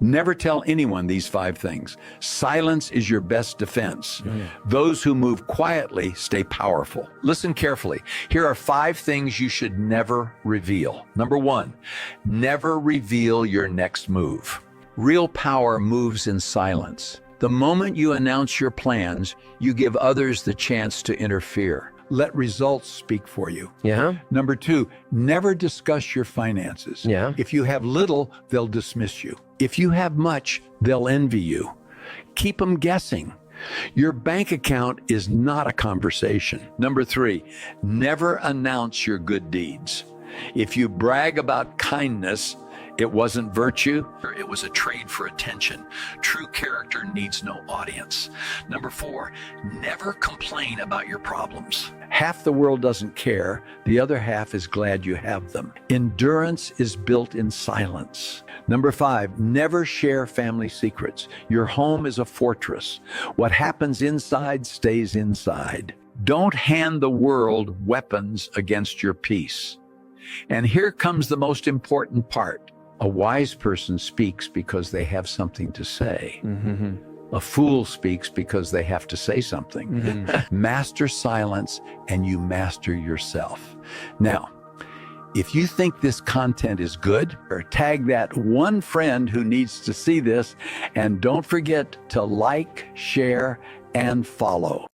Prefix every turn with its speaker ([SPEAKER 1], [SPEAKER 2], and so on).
[SPEAKER 1] Never tell anyone these 5 things. Silence is your best defense. Those who move quietly stay powerful. Listen carefully. Here are 5 things you should never reveal. Number 1, never reveal your next move. Real power moves in silence. The moment you announce your plans, you give others the chance to interfere. Let results speak for you.
[SPEAKER 2] Yeah.
[SPEAKER 1] Number 2, never discuss your finances.
[SPEAKER 2] Yeah.
[SPEAKER 1] If you have little, they'll dismiss you. If you have much, they'll envy you. Keep them guessing. Your bank account is not a conversation. Number 3, never announce your good deeds. If you brag about kindness, it wasn't virtue, it was a trade for attention. True character needs no audience. Number 4, never complain about your problems. Half the world doesn't care, the other half is glad you have them. Endurance is built in silence. Number 5, never share family secrets. Your home is a fortress. What happens inside stays inside. Don't hand the world weapons against your peace. And here comes the most important part. A wise person speaks because they have something to say. A fool speaks because they have to say something. Master silence and you master yourself. Now, if you think this content is good, or tag that one friend who needs to see this, and don't forget to like, share, and follow.